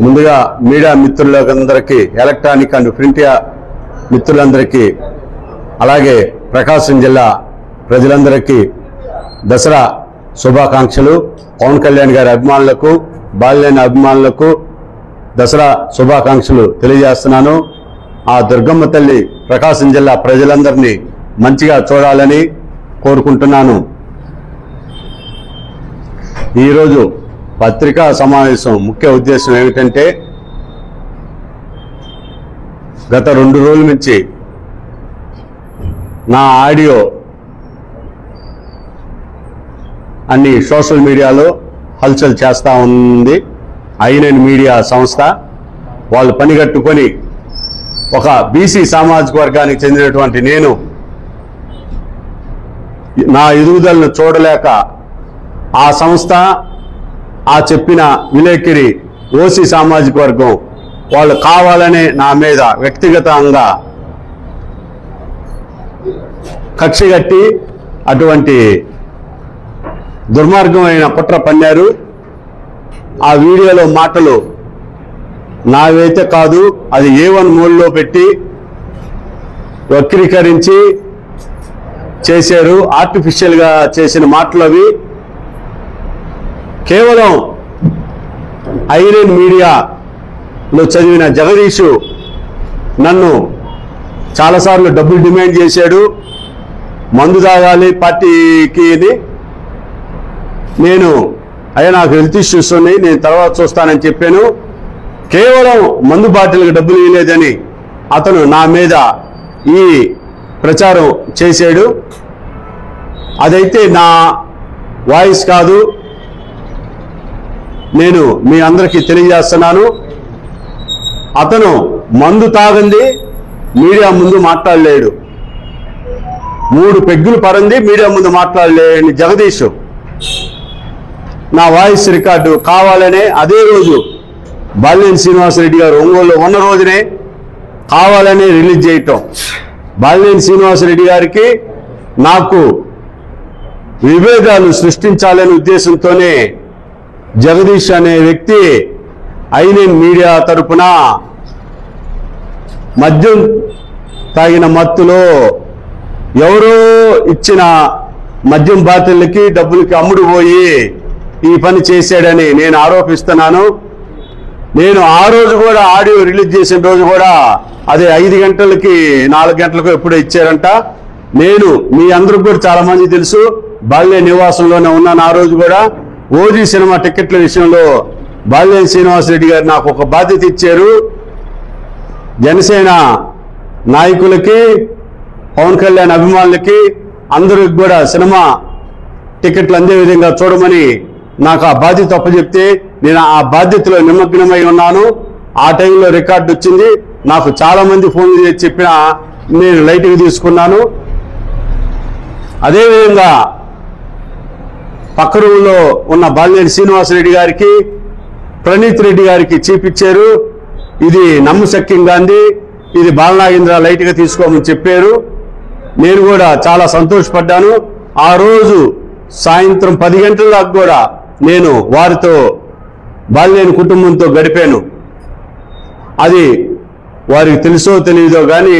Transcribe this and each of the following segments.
ముందుగా మీడియా మిత్రులందరికీ, electronic and print మిత్రులందరికీ, అలాగే ప్రకాశం జిల్లా ప్రజలందరికీ దసరా శుభాకాంక్షలు. పవన్ కళ్యాణ్ గారి అభిమానులకు, బాలినేని అభిమానులకు దసరా శుభాకాంక్షలు తెలియజేస్తున్నాను. ఆ దుర్గమ్మ తల్లి ప్రకాశం జిల్లా ప్రజలందరినీ మంచిగా చూడాలని కోరుకుంటున్నాను. ఈరోజు పత్రికా సమావేశం ముఖ్య ఉద్దేశం ఏమిటంటే, గత 2 రోజుల నుంచి నా ఆడియో అన్ని సోషల్ మీడియాలో హల్చల్ చేస్తూ ఉంది. ఐనన్ మీడియా సంస్థ వాళ్ళు పనిగట్టుకొని ఒక బీసీ సామాజిక వర్గానికి చెందినటువంటి నేను నా ఎదుగుదలను చూడలేక ఆ సంస్థ, ఆ చెప్పిన విలేకరి ఓసీ సామాజిక వర్గం వాళ్ళు కావాలనే నా మీద వ్యక్తిగతంగా కక్షగట్టి అటువంటి దుర్మార్గమైన కుట్ర పన్నారు. ఆ వీడియోలో మాటలు నావైతే కాదు, అది A1 మోడ్లో పెట్టి వక్రీకరించి చేశారు. ఆర్టిఫిషియల్గా చేసిన మాటలు అవి. కేవలం ఐరన్ మీడియాలో చదివిన జగదీషు నన్ను చాలాసార్లు డబ్బులు డిమాండ్ చేశాడు. మందు తాగాలి పార్టీకి. నేను నాకు హెల్త్ ఇష్యూస్ ఉన్నాయి, నేను తర్వాత చూస్తానని చెప్పాను. కేవలం మందు బాటిల్కి డబ్బులు ఇవ్వలేదని అతను నా మీద ఈ ప్రచారం చేశాడు. అదైతే నా వాయిస్ కాదు, నేను మీ అందరికీ తెలియజేస్తున్నాను. అతను మందు తాగంది మీడియా ముందు మాట్లాడలేడు, 3 పెగ్గులు పరంది మీడియా ముందు మాట్లాడలేని జగదీష్ నా వాయిస్ రికార్డు కావాలనే అదే రోజు బాలినేని శ్రీనివాసరెడ్డి గారు ఒంగోలులో ఉన్న రోజునే కావాలనే రిలీజ్ చేయటం. బాలినేని శ్రీనివాసరెడ్డి గారికి నాకు విభేదాలు సృష్టించాలనే ఉద్దేశంతోనే జగదీష్ అనే వ్యక్తి ఐనన్ మీడియా తరపున మద్యం తాగిన మత్తులో ఎవరో ఇచ్చిన మద్యం బాటిళ్ళకి డబ్బులకి అమ్ముడుపోయి ఈ పని చేశాడని నేను ఆరోపిస్తున్నాను. నేను ఆ రోజు కూడా ఆడియో రిలీజ్ చేసిన రోజు కూడా అదే 5 గంటలకి 4 గంటలకు ఎప్పుడో ఇచ్చారంట. నేను మీ అందరికి కూడా చాలా మంది తెలుసు, బాలినేని నివాసంలోనే ఉన్నాను. ఆ రోజు కూడా ఓజీ సినిమా టికెట్ల విషయంలో బాలినేని శ్రీనివాసరెడ్డి గారు నాకు ఒక బాధ్యత ఇచ్చారు. జనసేన నాయకులకి, పవన్ కళ్యాణ్ అభిమానులకి అందరికి కూడా సినిమా టికెట్లు అందే విధంగా చూడమని నాకు ఆ బాధ్యత అప్పచెప్తే నేను ఆ బాధ్యతలో నిమగ్నమై ఉన్నాను. ఆ టైంలో రికార్డు వచ్చింది. నాకు చాలా మంది ఫోన్లు చేసి చెప్పినా నేను లైట్గా తీసుకున్నాను. అదేవిధంగా పక్క రూమ్లో ఉన్న బాలినేని శ్రీనివాసరెడ్డి గారికి, ప్రణీత్ రెడ్డి గారికి చూపించారు. ఇది నమ్మశక్యంగా ఉంది, ఇది బాలనాగేంద్ర లైట్గా తీసుకోమని చెప్పారు. నేను కూడా చాలా సంతోషపడ్డాను. ఆ రోజు సాయంత్రం 10 గంటల దాకా కూడా నేను వారితో, బాలినేని కుటుంబంతో గడిపాను. అది వారికి తెలుసో తెలియదో కానీ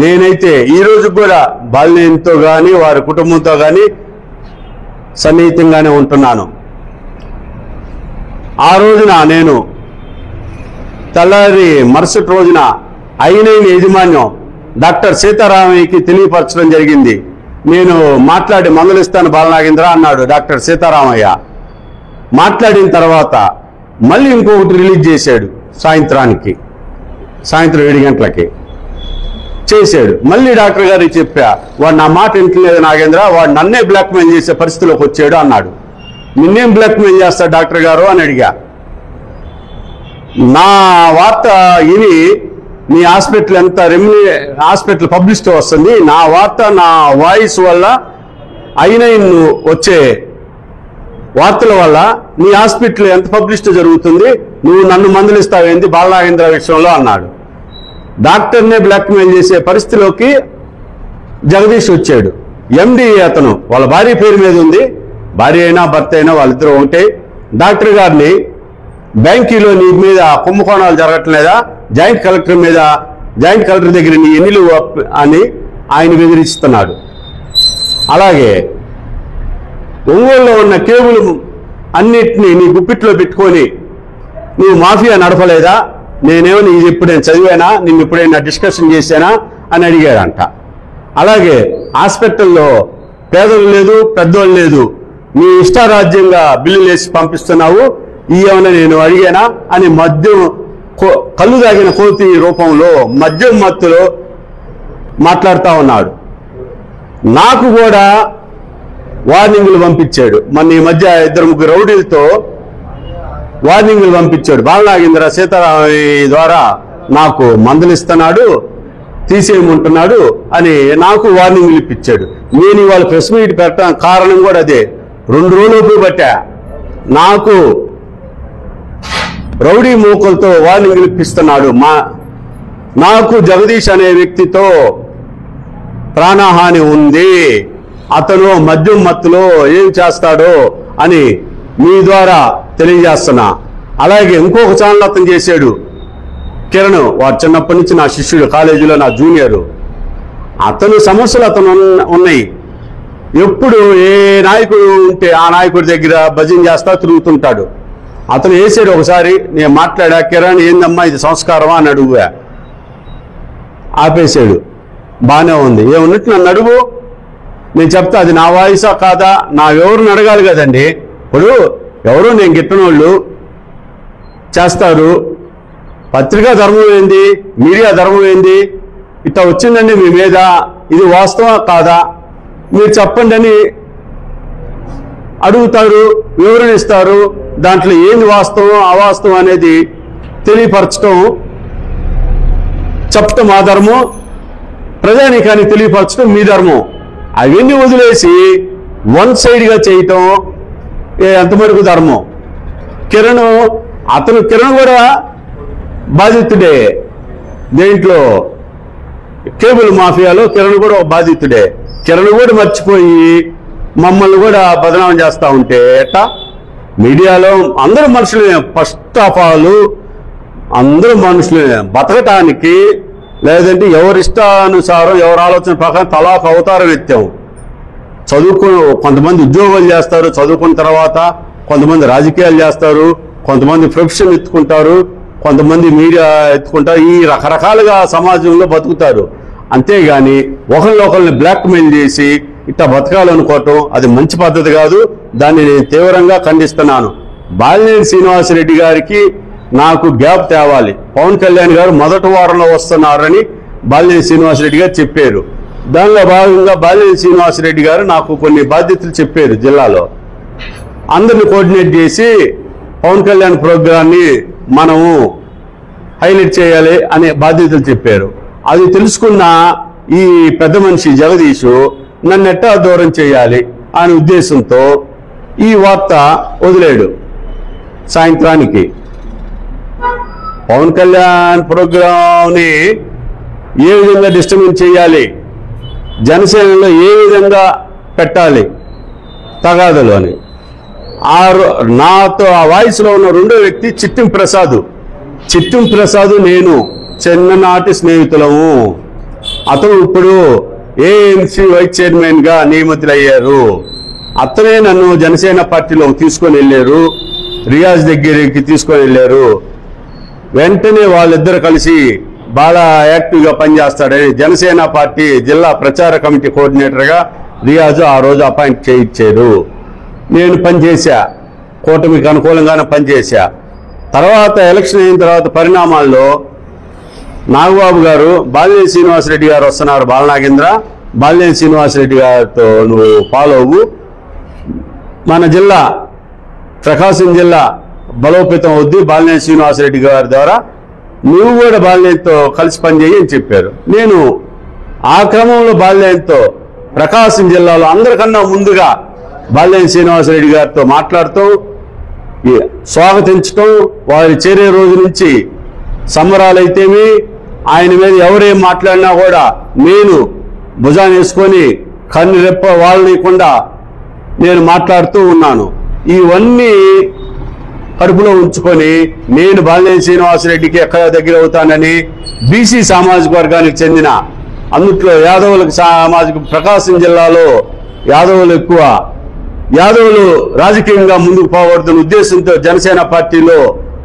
నేనైతే ఈ రోజు కూడా బాలినేనితో కానీ వారి కుటుంబంతో కానీ సన్నిహితంగానే ఉంటున్నాను. ఆ రోజున నేను తెల్లారి మరుసటి రోజున ఐనన్ యాజమాన్యం డాక్టర్ సీతారామయ్యకి తెలియపరచడం జరిగింది. నేను మాట్లాడి మందలిస్తాను బాలనాగేంద్ర అన్నాడు డాక్టర్ సీతారామయ్య. మాట్లాడిన తర్వాత మళ్ళీ ఇంకొకటి రిలీజ్ చేశాడు. సాయంత్రం 7 గంటలకి చేశాడు. మళ్ళీ డాక్టర్ గారికి చెప్పా, వాడు నా మాట వింటలేదు నాగేంద్ర, వాడు నన్నే బ్లాక్మెయిల్ చేసే పరిస్థితిలోకి వచ్చాడు అన్నాడు. నిన్నేం బ్లాక్మెయిల్ చేస్తాడు డాక్టర్ గారు అని అడిగా. నా వార్త ఇని మీ హాస్పిటల్ ఎంత హాస్పిటల్ పబ్లిసిటీ వస్తుంది, నా వార్త నా వాయిస్ వల్ల ఐనన్ వచ్చే వార్తల వల్ల నీ హాస్పిటల్ ఎంత పబ్లిసిటీ జరుగుతుంది, నువ్వు నన్ను మందలిస్తావేంది బాలనాగేంద్ర విషయంలో అన్నాడు. డాక్టర్నే బ్లాక్మెయిల్ చేసే పరిస్థితిలోకి జగదీష్ వచ్చాడు. ఎండి అతను వాళ్ళ భార్య పేరు మీద ఉంది, భార్య అయినా భర్త అయినా వాళ్ళిద్దరూ ఒకటే. డాక్టర్ గారిని బ్యాంకీలో నీ మీద కుంభకోణాలు జరగట్లేదా, జాయింట్ కలెక్టర్ దగ్గర నీ ఎన్నిలు అని ఆయన బెదిరిస్తున్నాడు. అలాగే ఒంగోలులో ఉన్న కేబుల్ అన్నిటినీ నీ గుప్పిట్లో పెట్టుకొని నువ్వు మాఫియా నడపలేదా, నేనేమని ఇది ఎప్పుడైనా చదివానా, నిన్ను ఎప్పుడైనా డిస్కషన్ చేశానా అని అడిగాడంట. అలాగే హాస్పిటల్లో పేదలు లేదు పెద్దోళ్ళు లేదు, నీ ఇష్టారాజ్యంగా బిల్లులు వేసి పంపిస్తున్నావు, ఏమన్నా నేను అడిగానా అని మద్యం కళ్ళు తాగిన కోతి రూపంలో మద్యం మత్తులో మాట్లాడుతూ ఉన్నాడు. నాకు కూడా వార్నింగులు పంపించాడు. మన ఈ మధ్య 2-3 రౌడీలతో వార్నింగులు పంపించాడు. బాలనాగేంద్ర సీతారామయ్య ద్వారా నాకు మందలిస్తున్నాడు, తీసేయమంటున్నాడు అని నాకు వార్నింగులు ఇప్పించాడు. నేను ఇవాళ ప్రెస్ మీట్ పెట్టడానికి కారణం కూడా అదే. 2 రోజులు బట్టా నాకు రౌడీ మూకలతో వార్నింగులు ఇప్పిస్తున్నాడు. నాకు జగదీష్ అనే వ్యక్తితో ప్రాణహాని ఉంది, అతను మద్యం మత్తులో ఏం చేస్తాడో అని మీ ద్వారా తెలియజేస్తున్నా. అలాగే ఇంకొక ఛానల్ అతను చేశాడు, కిరణ్, వాడు చిన్నప్పటి నుంచి నా శిష్యుడు, కాలేజీలో నా జూనియరు. అతని సమస్యలు అతను ఉన్నాయి. ఎప్పుడు ఏ నాయకుడు ఉంటే ఆ నాయకుడి దగ్గర భజన చేస్తా తిరుగుతుంటాడు. అతను వేసాడు ఒకసారి, నేను మాట్లాడా, కిరణ్ ఏందమ్మా ఇది సంస్కారమా అని అడుగువా, ఆపేశాడు. బాగానే ఉంది, ఏమున్నట్టు నన్ను అడుగు, నేను చెప్తా అది నా వాయిసా కాదా, నా ఎవరిని అడగాలి కదండి. ఇప్పుడు ఎవరు నేను గిట్టనోళ్ళు చేస్తారు, పత్రికా ధర్మం ఏంది, మీడియా ధర్మం ఏంది, ఇట్లా వచ్చిందండి మీ మీద, ఇది వాస్తవా కాదా మీరు చెప్పండి అని అడుగుతారు, వివరణ ఇస్తారు. దాంట్లో ఏంది వాస్తవం అవాస్తవం అనేది తెలియపరచడం చెప్పటం మా ధర్మం, ప్రజానీకాన్ని తెలియపరచడం మీ ధర్మం. అవన్నీ వదిలేసి వన్ సైడ్గా చేయటం ఎంతవరకు ధర్మం. కిరణ్ కూడా బాధితుడే, దేంట్లో కేబుల్ మాఫియాలో కిరణ్ కూడా ఒక బాధితుడే. కిరణ్ కూడా మర్చిపోయి మమ్మల్ని కూడా బదనామం చేస్తూ ఉంటే ఎట్టా? మీడియాలో అందరూ మనుషులే, ఫస్ట్ ఆఫ్ ఆల్ అందరూ మనుషులే. బతకటానికి లేదంటే ఎవరిష్టానుసారం ఎవరి ఆలోచన ప్రకారం తలా ఒక అవతారం ఎత్తాం. కొంతమంది ఉద్యోగాలు చేస్తారు చదువుకున్న తర్వాత, కొంతమంది రాజకీయాలు చేస్తారు, కొంతమంది ప్రొఫెషన్ ఎత్తుకుంటారు, కొంతమంది మీడియా ఎత్తుకుంటారు. ఈ రకరకాలుగా సమాజంలో బతుకుతారు. అంతేగాని ఒకరిని బ్లాక్మెయిల్ చేసి ఇట్లా బతకాలనుకోవటం అది మంచి పద్ధతి కాదు. దాన్ని నేను తీవ్రంగా ఖండిస్తున్నాను. బాలినేని శ్రీనివాసరెడ్డి గారికి నాకు గ్యాప్ తేవాలి. పవన్ కళ్యాణ్ గారు మొదటి వారంలో వస్తున్నారని బాలినేని శ్రీనివాసరెడ్డి గారు చెప్పారు. దానిలో భాగంగా బాలినేని శ్రీనివాసరెడ్డి గారు నాకు కొన్ని బాధ్యతలు చెప్పారు. జిల్లాలో అందరిని కోఆర్డినేట్ చేసి పవన్ కళ్యాణ్ ప్రోగ్రాన్ని మనము హైలైట్ చేయాలి అనే బాధ్యతలు చెప్పారు. అది తెలుసుకున్న ఈ పెద్ద మనిషి జగదీషు నన్ను ఎట్టా దూరం చేయాలి అనే ఉద్దేశంతో ఈ వార్త వదిలేడు. సాయంత్రానికి పవన్ కళ్యాణ్ ప్రోగ్రాంని ఏ విధంగా డిస్టర్బెన్స్ చేయాలి, జనసేనలో ఏ విధంగా పెట్టాలి తగాదలు అని. నాతో ఆ వాయిస్లో ఉన్న రెండో వ్యక్తి చిట్టిం ప్రసాద్ నేను చిన్ననాటి స్నేహితులము. అతను ఇప్పుడు ఏఎంసీ వైస్ చైర్మన్గా నియమితులయ్యారు. అతనే నన్ను జనసేన పార్టీలో తీసుకొని వెళ్ళారు, రియాజ్ దగ్గరికి తీసుకొని వెళ్ళారు. వెంటనే వాళ్ళిద్దరు కలిసి బాగా యాక్టివ్గా పనిచేస్తాడని జనసేన పార్టీ జిల్లా ప్రచార కమిటీ కోఆర్డినేటర్గా రియాజు ఆ రోజు అపాయింట్ చేయించారు. నేను పనిచేశా, కూటమికి అనుకూలంగానే పనిచేశా. తర్వాత ఎలక్షన్ అయిన తర్వాత పరిణామాల్లో నాగబాబు గారు బాలినేని శ్రీనివాసరెడ్డి గారు వస్తున్నారు, బాలినేని శ్రీనివాసరెడ్డి గారితో నువ్వు ఫాలో అవ్వు, మన జిల్లా ప్రకాశం జిల్లా బలోపేతం అవుద్ది బాలినేని శ్రీనివాసరెడ్డి గారి ద్వారా, నువ్వు కూడా బాలినేనితో కలిసి పనిచేయి అని చెప్పారు. నేను ఆ క్రమంలో బాలినేనితో ప్రకాశం జిల్లాలో అందరికన్నా ముందుగా బాలినేని శ్రీనివాసరెడ్డి గారితో మాట్లాడుతూ స్వాగతించటం, వారి చేరే రోజు నుంచి సంబరాలైతేమి, ఆయన మీద ఎవరేం మాట్లాడినా కూడా నేను భుజాన్ని వేసుకొని కన్ను రెప్ప వాళ్ళనికుండా నేను మాట్లాడుతూ ఉన్నాను. ఇవన్నీ కడుపులో ఉంచుకొని నేను బాలినేని శ్రీనివాసరెడ్డికి ఎక్కడ దగ్గర అవుతానని బీసీ సామాజిక వర్గానికి చెందిన అందుట్లో యాదవులకు సామాజిక ప్రకాశం జిల్లాలో యాదవులు ఎక్కువ, యాదవులు రాజకీయంగా ముందుకు పోకూడదన్న ఉద్దేశంతో జనసేన పార్టీలో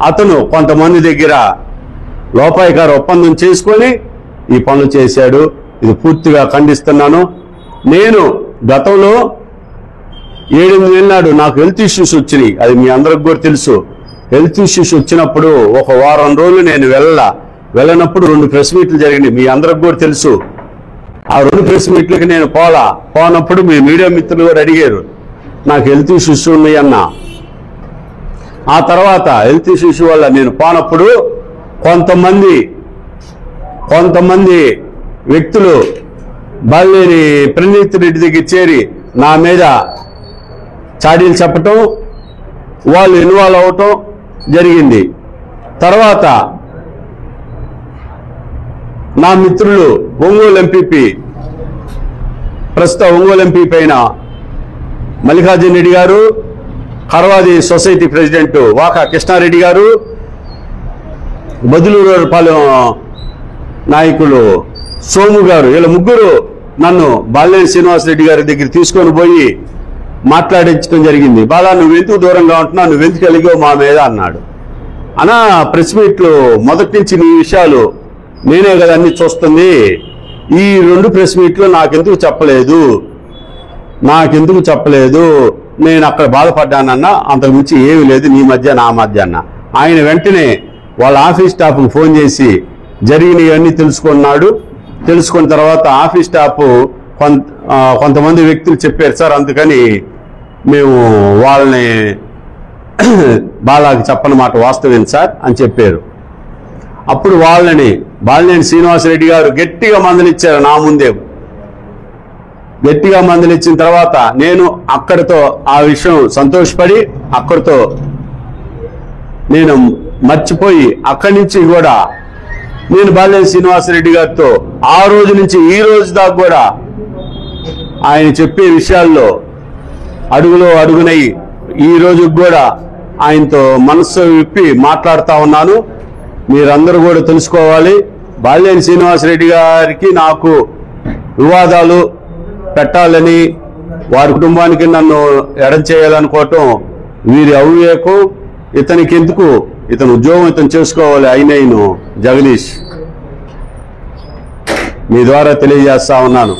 అతను కొంతమంది దగ్గర లోపాయికార ఒప్పందం చేసుకొని ఈ పనులు చేశాడు. ఇది పూర్తిగా ఖండిస్తున్నాను. నేను గతంలో 7-8 నాడు నాకు హెల్త్ ఇష్యూస్ వచ్చినాయి, అది మీ అందరికి కూడా తెలుసు. హెల్త్ ఇష్యూస్ వచ్చినప్పుడు ఒక వారం రోజులు నేను వెళ్ళనప్పుడు 2 ప్రెస్ మీట్లు జరిగినాయి, మీ అందరికి కూడా తెలుసు. ఆ 2 ప్రెస్ మీట్లకి నేను పోనప్పుడు మీ మీడియా మిత్రులు కూడా అడిగారు నాకు హెల్త్ ఇష్యూస్ ఉన్నాయి అన్న. ఆ తర్వాత హెల్త్ ఇష్యూస్ వల్ల నేను పోనప్పుడు కొంతమంది వ్యక్తులు బాలినేని ప్రణీత్ రెడ్డి దగ్గర చేరి నా మీద చాడీలు చెప్పటం, వాళ్ళు ఇన్వాల్వ్ అవటం జరిగింది. తర్వాత నా మిత్రులు ఒంగోలు ఎంపీపీ, ప్రస్తుత ఒంగోలు ఎంపీ పైన మల్లికార్జున రెడ్డి గారు, కరవాది సొసైటీ ప్రెసిడెంట్ వాకా కృష్ణారెడ్డి గారు, బదులూరుపాలెం నాయకులు సోము గారు, వీళ్ళ ముగ్గురు నన్ను బాలినేని శ్రీనివాసరెడ్డి గారి దగ్గర తీసుకొని పోయి మాట్లాడించడం జరిగింది. బాలా నువ్వెందుకు దూరంగా ఉంటున్నావు, నువ్వెందుకు కలిగావు మా మీద అన్నాడు. అనా ప్రెస్ మీట్లు మొదటి నుంచి నీ విషయాలు నేనే కదా అన్ని చూస్తుంది, ఈ 2 ప్రెస్ మీట్లు నాకెందుకు చెప్పలేదు, నేను అక్కడ బాధపడ్డానన్నా, అంతకుమించి ఏమీ లేదు నీ మధ్య నా మధ్య అన్న. ఆయన వెంటనే వాళ్ళ ఆఫీస్ స్టాఫ్కి ఫోన్ చేసి జరిగినవన్నీ తెలుసుకున్న తర్వాత ఆఫీస్ స్టాఫ్ కొంతమంది వ్యక్తులు చెప్పారు సార్, అందుకని మేము వాళ్ళని బాలాకి చెప్పని మాట వాస్తవం సార్ అని చెప్పారు. అప్పుడు వాళ్ళని బాలినేని శ్రీనివాసరెడ్డి గారు గట్టిగా మందలిచ్చారు. నా ముందే గట్టిగా మందలిచ్చిన తర్వాత నేను అక్కడితో ఆ విషయం సంతోషపడి అక్కడితో నేను మర్చిపోయి అక్కడి నుంచి కూడా నేను బాలినేని శ్రీనివాసరెడ్డి గారితో ఆ రోజు నుంచి ఈ రోజు దాకా కూడా ఆయన చెప్పే విషయాల్లో అడుగులో అడుగునై ఈ రోజు కూడా ఆయనతో మనస్సు విప్పి మాట్లాడుతూ ఉన్నాను. మీరందరూ కూడా తెలుసుకోవాలి, బాలినేని శ్రీనివాసరెడ్డి గారికి నాకు వివాదాలు పెట్టాలని, వారి కుటుంబానికి నన్ను ఎడం చేయాలనుకోవటం వీరి అవివేకం. ఇతనికి ఎందుకు, ఇతను ఉద్యోగం ఇతను చేసుకోవాలి. అయినను జగదీష్ మీ ద్వారా తెలియజేస్తా ఉన్నాను.